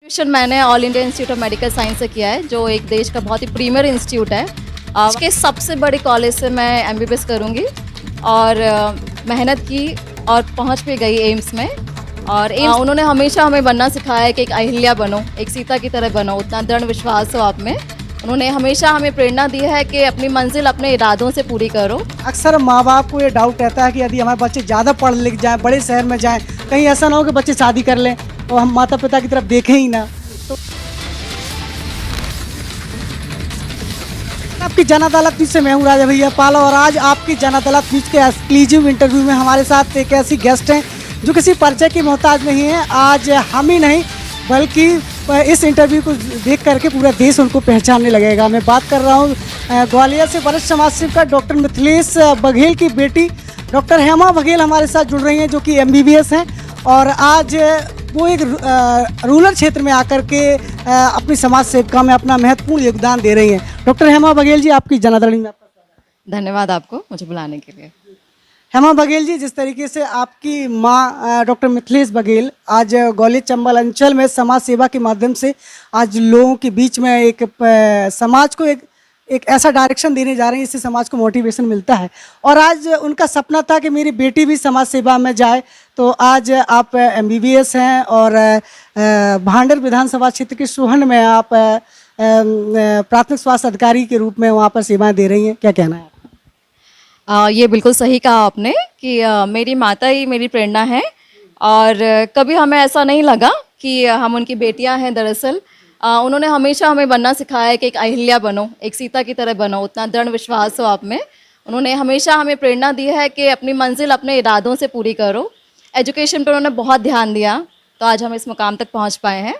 Graduation मैंने all India institute of medical science से किया है, जो एक देश का बहुत ही प्रीमियर इंस्टीट्यूट है। उसके सबसे बड़े कॉलेज से मैं एमबीबीएस करूँगी और मेहनत की और पहुँच भी गई एम्स में। और उन्होंने हमेशा हमें बनना सिखाया है कि एक अहिल्या बनो, एक सीता की तरह बनो, उतना दृढ़ विश्वास हो आप में। उन्होंने हमेशा हमें प्रेरणा दी है कि अपनी मंजिल अपने इरादों से पूरी करो। अक्सर माँ बाप को ये डाउट रहता है कि यदि हमारे बच्चे ज़्यादा पढ़ लिख जाएं, बड़े शहर में जाएं, कहीं ऐसा ना हो कि बच्चे शादी कर लें और हम माता पिता की तरफ देखें ही ना। तो आपकी जन अदालत न्यूज़ से मैं हूँ राजा भैया पाला और आज आपकी जन अदालत न्यूज़ के एक्सक्लूसिव इंटरव्यू में हमारे साथ एक ऐसी गेस्ट हैं जो किसी परिचय की मोहताज नहीं है। आज हम ही नहीं बल्कि इस इंटरव्यू को देख करके पूरा देश उनको पहचानने लगेगा। मैं बात कर रहा हूँ ग्वालियर से वरिष्ठ समाज सेविका डॉक्टर मिथिलेश बघेल की बेटी डॉक्टर हेमा बघेल हमारे साथ जुड़ रही हैं, जो कि एमबीबीएस हैं और आज वो एक रूरल क्षेत्र में आकर के अपनी समाज सेविका में अपना महत्वपूर्ण योगदान दे रही हैं। डॉक्टर हेमा बघेल जी, आपकी जन अदालत में आपका धन्यवाद आपको मुझे बुलाने के लिए। हेमा बघेल जी, जिस तरीके से आपकी माँ डॉक्टर मिथिलेश बघेल आज ग्वालियर चंबल अंचल में समाज सेवा के माध्यम से आज लोगों के बीच में एक समाज को एक ऐसा डायरेक्शन देने जा रही हैं, इससे समाज को मोटिवेशन मिलता है और आज उनका सपना था कि मेरी बेटी भी समाज सेवा में जाए। तो आज आप एमबीबीएस हैं और भांडर विधानसभा क्षेत्र के सोहन में आप प्राथमिक स्वास्थ्य अधिकारी के रूप में वहाँ पर सेवाएं दे रही हैं, क्या कहना है? ये बिल्कुल सही कहा आपने कि मेरी माता ही मेरी प्रेरणा है और कभी हमें ऐसा नहीं लगा कि हम उनकी बेटियां हैं। दरअसल उन्होंने हमेशा हमें बनना सिखाया है कि एक अहिल्या बनो, एक सीता की तरह बनो, उतना दृढ़ विश्वास हो आप में। उन्होंने हमेशा हमें प्रेरणा दी है कि अपनी मंजिल अपने इरादों से पूरी करो। एजुकेशन पर उन्होंने बहुत ध्यान दिया तो आज हम इस मुकाम तक पहुँच पाए हैं।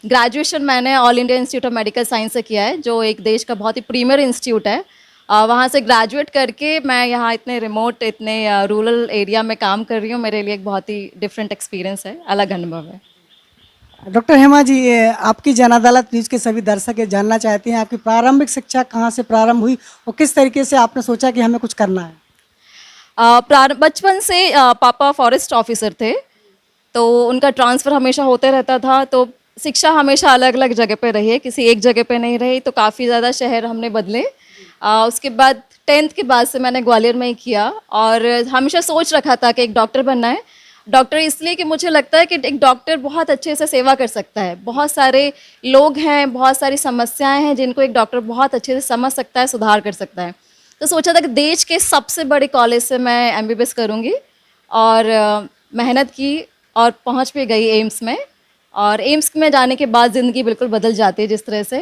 ग्रेजुएशन मैंने all India institute of medical science से किया है, जो एक देश का बहुत ही प्रीमियर इंस्टीट्यूट है। वहाँ से ग्रेजुएट करके मैं यहाँ इतने रिमोट, इतने रूरल एरिया में काम कर रही हूँ। मेरे लिए एक बहुत ही डिफरेंट एक्सपीरियंस है, अलग अनुभव है। डॉक्टर हेमा जी, आपकी जन अदालत न्यूज़ के सभी दर्शक ये जानना चाहते हैं आपकी प्रारंभिक शिक्षा कहाँ से प्रारंभ हुई और किस तरीके से आपने सोचा कि हमें कुछ करना है? बचपन से पापा फॉरेस्ट ऑफिसर थे तो उनका ट्रांसफ़र हमेशा होते रहता था, तो शिक्षा हमेशा अलग अलग जगह पे रही है, किसी एक जगह पे नहीं रही। तो काफ़ी ज़्यादा शहर हमने बदले। उसके बाद 10th के बाद से मैंने ग्वालियर में ही किया और हमेशा सोच रखा था कि एक डॉक्टर बनना है। डॉक्टर इसलिए कि मुझे लगता है कि एक डॉक्टर बहुत अच्छे से सेवा कर सकता है। बहुत सारे लोग हैं, बहुत सारी समस्याएं हैं जिनको एक डॉक्टर बहुत अच्छे से समझ सकता है, सुधार कर सकता है। तो सोचा था कि देश के सबसे बड़े कॉलेज से मैं एमबीबीएस करूँगी और मेहनत की और पहुँच भी गई एम्स में। और एम्स में जाने के बाद ज़िंदगी बिल्कुल बदल जाती है। जिस तरह से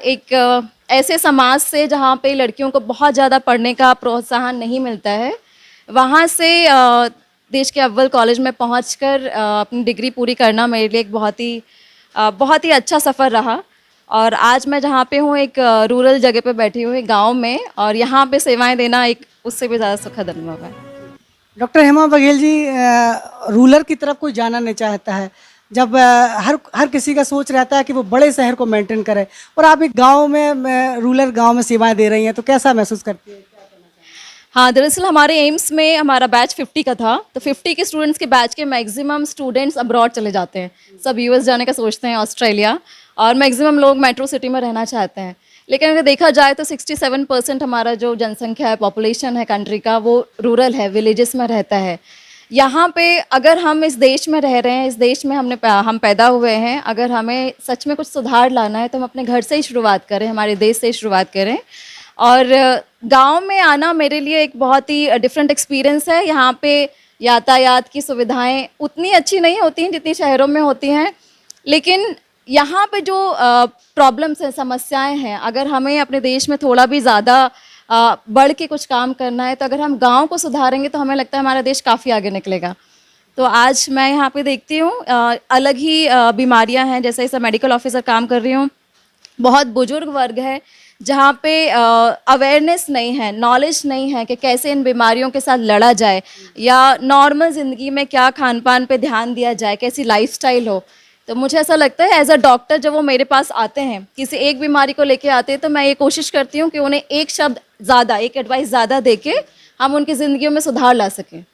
एक ऐसे समाज से जहाँ पे लड़कियों को बहुत ज़्यादा पढ़ने का प्रोत्साहन नहीं मिलता है, वहाँ से देश के अव्वल कॉलेज में पहुंचकर अपनी डिग्री पूरी करना मेरे लिए एक बहुत ही अच्छा सफ़र रहा। और आज मैं जहाँ पे हूँ एक रूरल जगह पे बैठी हूँ, एक गांव में, और यहाँ पे सेवाएं देना एक उससे भी ज़्यादा सुखद अनुभव है। डॉक्टर हेमा बघेल जी, रूरल की तरफ कोई जाना नहीं चाहता है। जब हर किसी का सोच रहता है कि वो बड़े शहर को मेंटेन करे और आप एक गांव में रूरल गांव में सेवाएं दे रही हैं, तो कैसा महसूस करती है? हाँ, दरअसल हमारे एम्स में हमारा बैच 50 का था, तो 50 के स्टूडेंट्स के बैच के मैक्सिमम स्टूडेंट्स अब्रॉड चले जाते हैं। सब यूएस जाने का सोचते हैं, ऑस्ट्रेलिया, और मैक्सिमम लोग मेट्रो सिटी में रहना चाहते हैं। लेकिन अगर देखा जाए तो 67% हमारा जो जनसंख्या है, पॉपुलेशन है कंट्री का, वो रूरल है, विलेजेस में रहता है। यहाँ पे अगर हम इस देश में रह रहे हैं, इस देश में हम पैदा हुए हैं, अगर हमें सच में कुछ सुधार लाना है तो हम अपने घर से ही शुरुआत करें, हमारे देश से ही शुरुआत करें। और गांव में आना मेरे लिए एक बहुत ही डिफरेंट एक्सपीरियंस है। यहाँ पे यातायात की सुविधाएं उतनी अच्छी नहीं होती हैं जितनी शहरों में होती हैं, लेकिन यहाँ पे जो प्रॉब्लम्स हैं, समस्याएं हैं, अगर हमें अपने देश में थोड़ा भी ज़्यादा बढ़ के कुछ काम करना है तो अगर हम गांव को सुधारेंगे तो हमें लगता है हमारा देश काफ़ी आगे निकलेगा। तो आज मैं यहाँ पे देखती हूँ अलग ही बीमारियाँ हैं, जैसे इस मेडिकल ऑफिसर काम कर रही हूँ, बहुत बुजुर्ग वर्ग है जहाँ पे अवेयरनेस नहीं है, नॉलेज नहीं है कि कैसे इन बीमारियों के साथ लड़ा जाए या नॉर्मल ज़िंदगी में क्या खान पान पे ध्यान दिया जाए, कैसी लाइफस्टाइल हो। तो मुझे ऐसा लगता है एज अ डॉक्टर जब वो मेरे पास आते हैं, किसी एक बीमारी को लेके आते हैं, तो मैं ये कोशिश करती हूँ कि उन्हें एक शब्द ज़्यादा, एक एडवाइस ज़्यादा दे के हम उनकी ज़िंदगियों में सुधार ला सकें।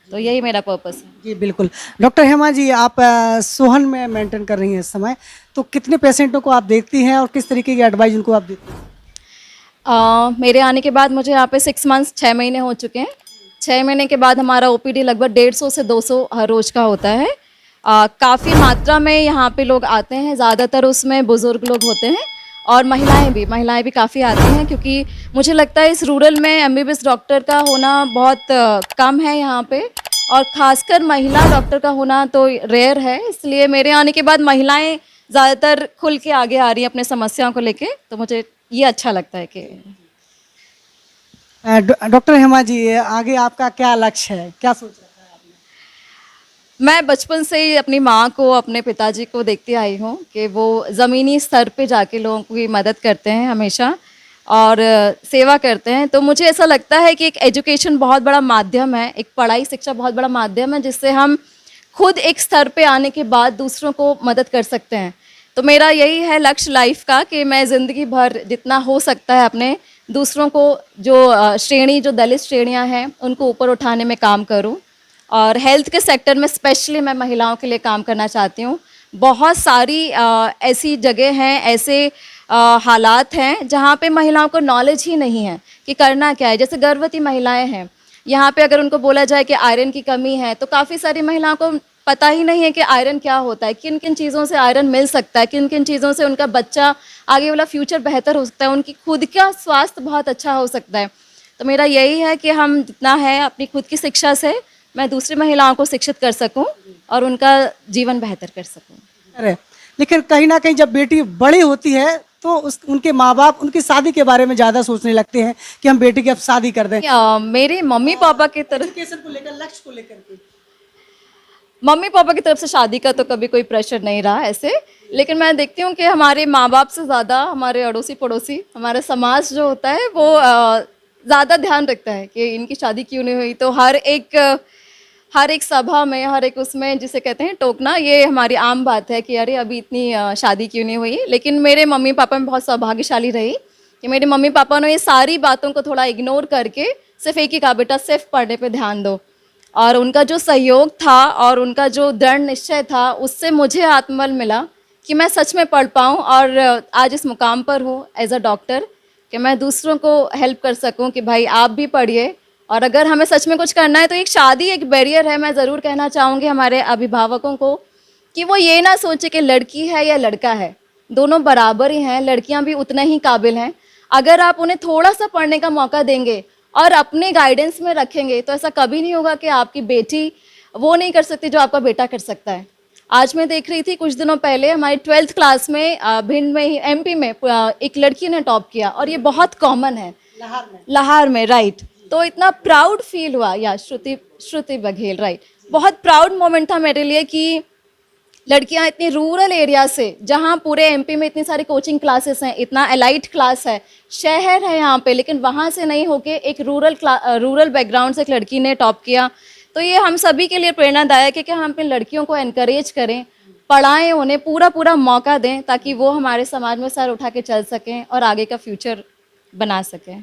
तो यही मेरा पर्पस है। जी बिल्कुल। डॉक्टर हेमा जी, आप सोहन में मेंटेन कर रही हैं इस समय, तो कितने पेशेंटों को आप देखती हैं और किस तरीके की एडवाइस उनको आप देती हैं? मेरे आने के बाद मुझे यहाँ पे 6 मंथ्स 6 महीने हो चुके हैं। 6 महीने के बाद हमारा ओपीडी लगभग 150 से 200 हर रोज का होता है। काफ़ी मात्रा में यहाँ पे लोग आते हैं, ज़्यादातर उसमें बुज़ुर्ग लोग होते हैं और महिलाएं भी काफ़ी आती हैं, क्योंकि मुझे लगता है इस रूरल में एमबीबीएस डॉक्टर का होना बहुत कम है यहाँ पे, और ख़ासकर महिला डॉक्टर का होना तो रेयर है। इसलिए मेरे आने के बाद महिलाएं ज़्यादातर खुल के आगे आ रही हैं अपने समस्याओं को लेके, तो मुझे ये अच्छा लगता है कि डॉक्टर हेमा जी, आगे आपका क्या लक्ष्य है, क्या सोच रखा है आपने? मैं बचपन से ही अपनी माँ को, अपने पिताजी को देखती आई हूँ कि वो ज़मीनी स्तर पे जाके लोगों की मदद करते हैं हमेशा और सेवा करते हैं। तो मुझे ऐसा लगता है कि एक एजुकेशन बहुत बड़ा माध्यम है, एक पढ़ाई शिक्षा बहुत बड़ा माध्यम है, जिससे हम खुद एक स्तर पे आने के बाद दूसरों को मदद कर सकते हैं। तो मेरा यही है लक्ष्य लाइफ का कि मैं ज़िंदगी भर जितना हो सकता है अपने दूसरों को, जो जो दलित श्रेणियाँ हैं, उनको ऊपर उठाने में काम करूँ। और हेल्थ के सेक्टर में स्पेशली मैं महिलाओं के लिए काम करना चाहती हूँ। बहुत सारी ऐसी जगह हैं, ऐसे हालात हैं जहाँ पे महिलाओं को नॉलेज ही नहीं है कि करना क्या है। जैसे गर्भवती महिलाएं हैं, यहाँ पे अगर उनको बोला जाए कि आयरन की कमी है, तो काफ़ी सारी महिलाओं को पता ही नहीं है कि आयरन क्या होता है, किन किन चीज़ों से आयरन मिल सकता है, किन किन चीज़ों से उनका बच्चा आगे वाला फ्यूचर बेहतर हो सकता है, उनकी खुद का स्वास्थ्य बहुत अच्छा हो सकता है। तो मेरा यही है कि हम जितना है अपनी खुद की शिक्षा से मैं दूसरी महिलाओं को शिक्षित कर सकूं और उनका जीवन बेहतर कर सकूं। अरे, लेकिन कहीं ना कहीं जब बेटी बड़ी होती है तो उनके माँ बाप उनकी शादी के बारे में ज़्यादा सोचने लगते हैं कि हम बेटी की अब शादी कर दें। मेरे मम्मी पापा की तरफ एजुकेशन को लेकर, लक्ष्य को लेकर के मम्मी पापा की तरफ से शादी का तो कभी कोई प्रेशर नहीं रहा ऐसे, लेकिन मैं देखती हूँ कि हमारे माँ बाप से ज़्यादा हमारे अड़ोसी पड़ोसी, हमारा समाज जो होता है वो ज़्यादा ध्यान रखता है कि इनकी शादी क्यों नहीं हुई। तो हर एक सभा में, हर एक उसमें जिसे कहते हैं टोकना, ये हमारी आम बात है कि अरे अभी इतनी शादी क्यों नहीं हुई। लेकिन मेरे मम्मी पापा में बहुत सौभाग्यशाली रही कि मेरे मम्मी पापा ने ये सारी बातों को थोड़ा इग्नोर करके सिर्फ एक ही कहा, बेटा सिर्फ पढ़ने पे ध्यान दो। और उनका जो सहयोग था और उनका जो दृढ़ निश्चय था, उससे मुझे आत्मबल मिला कि मैं सच में पढ़ पाऊँ और आज इस मुकाम पर हूँ एज अ डॉक्टर, कि मैं दूसरों को हेल्प कर सकूँ कि भाई आप भी पढ़िए। और अगर हमें सच में कुछ करना है तो एक शादी एक बैरियर है। मैं ज़रूर कहना चाहूँगी हमारे अभिभावकों को कि वो ये ना सोचे कि लड़की है या लड़का है, दोनों बराबर ही हैं, लड़कियाँ भी उतना ही काबिल हैं। अगर आप उन्हें थोड़ा सा पढ़ने का मौका देंगे और अपने गाइडेंस में रखेंगे तो ऐसा कभी नहीं होगा कि आपकी बेटी वो नहीं कर सकती जो आपका बेटा कर सकता है। आज मैं देख रही थी कुछ दिनों पहले हमारी 12th क्लास में भिंड में ही एमपी में एक लड़की ने टॉप किया, और ये बहुत कॉमन है लाहौर में, राइट। तो इतना प्राउड फील हुआ, या श्रुति बघेल, राइट। बहुत प्राउड मोमेंट था मेरे लिए कि लड़कियां इतनी रूरल एरिया से, जहां पूरे एमपी में इतनी सारी कोचिंग क्लासेस हैं, इतना एलाइट क्लास है, शहर है यहाँ पे, लेकिन वहाँ से नहीं होके एक रूरल बैकग्राउंड से एक लड़की ने टॉप किया। तो ये हम सभी के लिए प्रेरणादायक है कि हम अपनी लड़कियों को एनकरेज करें, पढ़ाएं, उन्हें पूरा मौका दें ताकि वो हमारे समाज में सर उठा के चल सकें और आगे का फ्यूचर बना सकें।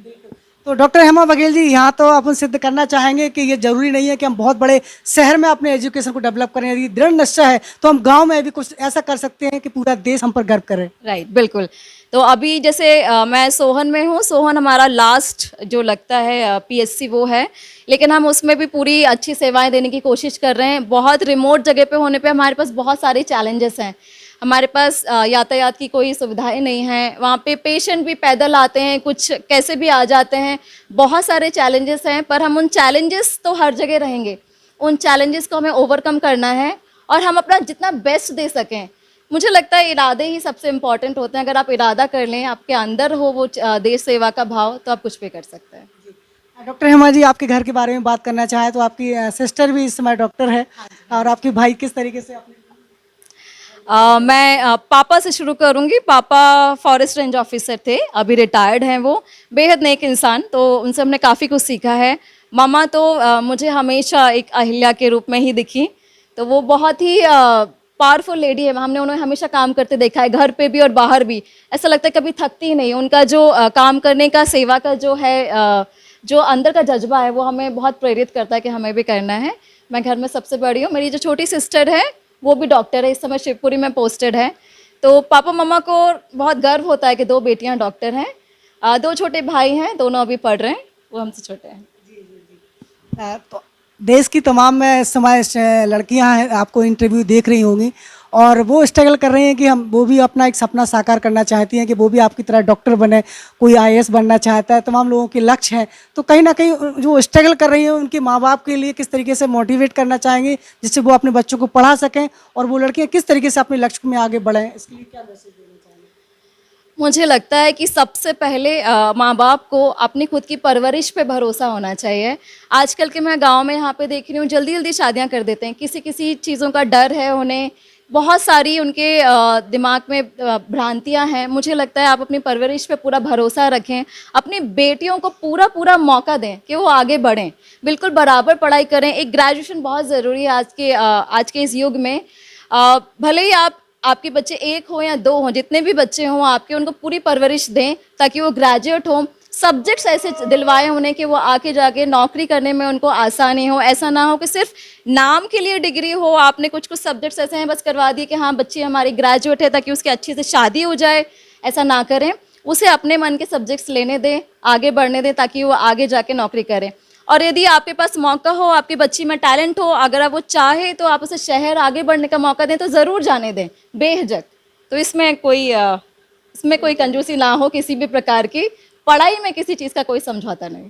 तो डॉक्टर हेमा बघेल जी, यहाँ तो अपन सिद्ध करना चाहेंगे कि ये जरूरी नहीं है कि हम बहुत बड़े शहर में अपने एजुकेशन को डेवलप करें। यदि दृढ़ निश्चय है तो हम गांव में भी कुछ ऐसा कर सकते हैं कि पूरा देश हम पर गर्व करे। राइट, बिल्कुल। तो अभी जैसे मैं सोहन में हूँ, सोहन हमारा लास्ट जो लगता है पीएचसी वो है, लेकिन हम उसमें भी पूरी अच्छी सेवाएं देने की कोशिश कर रहे हैं। बहुत रिमोट जगह पे होने पे हमारे पास बहुत सारे चैलेंजेस हैं। हमारे पास यातायात की कोई सुविधाएं नहीं हैं, वहाँ पे पेशेंट भी पैदल आते हैं, कुछ कैसे भी आ जाते हैं, बहुत सारे चैलेंजेस हैं। पर हम उन चैलेंजेस तो हर जगह रहेंगे, उन चैलेंजेस को हमें ओवरकम करना है और हम अपना जितना बेस्ट दे सकें। मुझे लगता है इरादे ही सबसे इम्पॉर्टेंट होते हैं। अगर आप इरादा कर लें, आपके अंदर हो वो देश सेवा का भाव, तो आप कुछ भी कर सकते हैं। डॉक्टर हेमा जी, आपके घर के बारे में बात करना चाहे तो आपकी सिस्टर भी इस समय डॉक्टर है, और आपके भाई किस तरीके से अपने मैं पापा से शुरू करूंगी। पापा फॉरेस्ट रेंज ऑफिसर थे, अभी रिटायर्ड हैं वो, बेहद नेक इंसान, तो उनसे हमने काफ़ी कुछ सीखा है। मामा तो मुझे हमेशा एक अहिल्या के रूप में ही दिखी, तो वो बहुत ही पावरफुल लेडी है। हमने उन्हें हमेशा काम करते देखा है, घर पे भी और बाहर भी। ऐसा लगता है कभी थकती ही नहीं। उनका जो काम करने का, सेवा का जो है, जो अंदर का जज्बा है, वो हमें बहुत प्रेरित करता है कि हमें भी करना है। मैं घर में सबसे बड़ी हूँ। मेरी जो छोटी सिस्टर है वो भी डॉक्टर है, इस समय शिवपुरी में पोस्टेड है। तो पापा मम्मा को बहुत गर्व होता है कि 2 बेटियां डॉक्टर हैं। 2 छोटे भाई हैं, दोनों अभी पढ़ रहे हैं, वो हमसे छोटे हैं। तो देश की तमाम में इस समय लड़कियां हैं, आपको इंटरव्यू देख रही होंगी और वो स्ट्रगल कर रही हैं कि वो भी अपना एक सपना साकार करना चाहती हैं कि वो भी आपकी तरह डॉक्टर बने, कोई आईएएस बनना चाहता है, तमाम लोगों के लक्ष्य हैं। तो कहीं ना कहीं जो स्ट्रगल कर रही हैं उनके माँ बाप के लिए किस तरीके से मोटिवेट करना चाहेंगे जिससे वो अपने बच्चों को पढ़ा सकें और वो लड़कियाँ किस तरीके से अपने लक्ष्य में आगे बढ़ें, इसके लिए क्या मैसेज देना चाहेंगे? मुझे लगता है कि सबसे पहले माँ बाप को अपनी खुद की परवरिश पे भरोसा होना चाहिए। आजकल के मैं गांव में यहाँ पे देख रही हूँ, जल्दी जल्दी शादियाँ कर देते हैं, किसी किसी चीज़ों का डर है उन्हें, बहुत सारी उनके दिमाग में भ्रांतियाँ हैं। मुझे लगता है आप अपनी परवरिश पे पूरा भरोसा रखें, अपनी बेटियों को पूरा पूरा मौका दें कि वो आगे बढ़ें, बिल्कुल बराबर पढ़ाई करें। एक ग्रेजुएशन बहुत ज़रूरी है आज के इस युग में। भले ही आपके बच्चे 1 हो या 2 हों, जितने भी बच्चे हों आपके, उनको पूरी परवरिश दें ताकि वो ग्रेजुएट हों। सब्जेक्ट्स ऐसे दिलवाएं उन्हें कि वो आके जाके नौकरी करने में उनको आसानी हो। ऐसा ना हो कि सिर्फ नाम के लिए डिग्री हो, आपने कुछ सब्जेक्ट्स ऐसे हैं बस करवा दिए कि हाँ बच्ची हमारी ग्रेजुएट है ताकि उसकी अच्छी से शादी हो जाए। ऐसा ना करें, उसे अपने मन के सब्जेक्ट्स लेने दें, आगे बढ़ने दें ताकि वो आगे जाके नौकरी करे। और यदि आपके पास मौका हो, आपकी बच्ची में टैलेंट हो, अगर आप वो चाहे तो आप उसे शहर आगे बढ़ने का मौका दें तो ज़रूर जाने दें बेहिचक। तो इसमें कोई कंजूसी ना हो किसी भी प्रकार की, पढ़ाई में किसी चीज़ का कोई समझौता नहीं।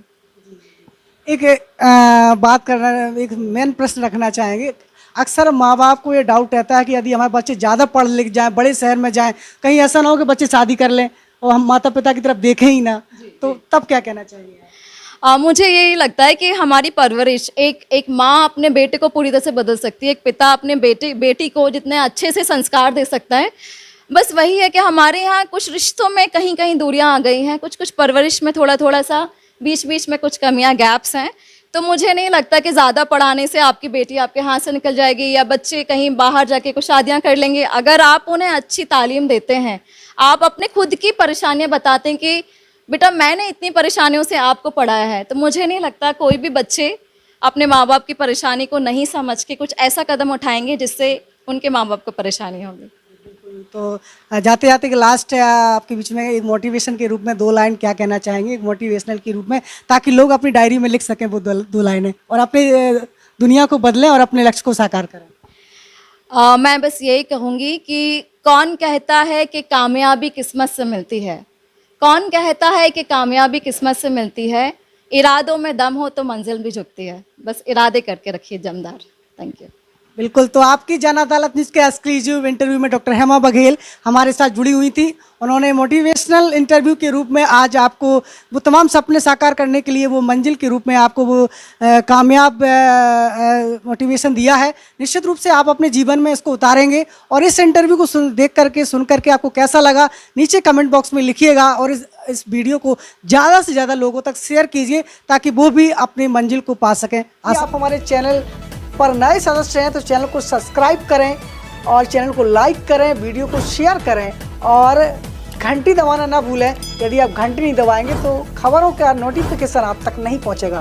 एक बात करना, एक मेन प्रश्न रखना चाहेंगे। अक्सर माँ बाप को ये डाउट रहता है कि यदि हमारे बच्चे ज़्यादा पढ़ लिख जाएं, बड़े शहर में जाएं, कहीं ऐसा ना हो कि बच्चे शादी कर लें और हम माता पिता की तरफ देखें ही ना, तो तब क्या कहना चाहिए? मुझे यही लगता है कि हमारी परवरिश, एक माँ अपने बेटे को पूरी तरह से बदल सकती है, एक पिता अपने बेटी को जितने अच्छे से संस्कार दे सकता है। बस वही है कि हमारे यहाँ कुछ रिश्तों में कहीं कहीं दूरियां आ गई हैं, कुछ परवरिश में थोड़ा सा बीच बीच में कुछ कमियां, गैप्स हैं। तो मुझे नहीं लगता कि ज़्यादा पढ़ाने से आपकी बेटी आपके हाथ से निकल जाएगी या बच्चे कहीं बाहर जाके कुछ शादियाँ कर लेंगे। अगर आप उन्हें अच्छी तालीम देते हैं, आप अपने खुद की परेशानियाँ बताते हैं कि बेटा मैंने इतनी परेशानियों से आपको पढ़ाया है, तो मुझे नहीं लगता कोई भी बच्चे अपने माँ बाप की परेशानी को नहीं समझ के कुछ ऐसा कदम उठाएंगे जिससे उनके माँ बाप को परेशानी होगी। तो जाते जाते के लास्ट आपके बीच में एक मोटिवेशन के रूप में 2 लाइन क्या कहना चाहेंगे, एक मोटिवेशनल के रूप में, ताकि लोग अपनी डायरी में लिख सकें वो 2 लाइनें और अपनी दुनिया को बदलें और अपने लक्ष्य को साकार करें? मैं बस यही कहूँगी कि कौन कहता है कि कामयाबी किस्मत से मिलती है, कौन कहता है कि कामयाबी किस्मत से मिलती है, इरादों में दम हो तो मंजिल भी झुकती है। बस इरादे करके रखिए जमदार। Thank you. बिल्कुल। तो आपकी जन अदालत न्यूज़ के एक्सक्लूसिव इंटरव्यू में डॉक्टर हेमा बघेल हमारे साथ जुड़ी हुई थी। उन्होंने मोटिवेशनल इंटरव्यू के रूप में आज आपको वो तमाम सपने साकार करने के लिए वो मंजिल के रूप में आपको वो कामयाब मोटिवेशन दिया है। निश्चित रूप से आप अपने जीवन में इसको उतारेंगे और इस इंटरव्यू को सुन करके आपको कैसा लगा नीचे कमेंट बॉक्स में लिखिएगा और इस वीडियो को ज़्यादा से ज़्यादा लोगों तक शेयर कीजिए ताकि वो भी अपनी मंजिल को पा सकें। आप हमारे चैनल पर नए सदस्य हैं तो चैनल को सब्सक्राइब करें और चैनल को लाइक करें, वीडियो को शेयर करें और घंटी दबाना ना भूलें। यदि आप घंटी नहीं दबाएंगे तो खबरों का नोटिफिकेशन आप तक नहीं पहुंचेगा।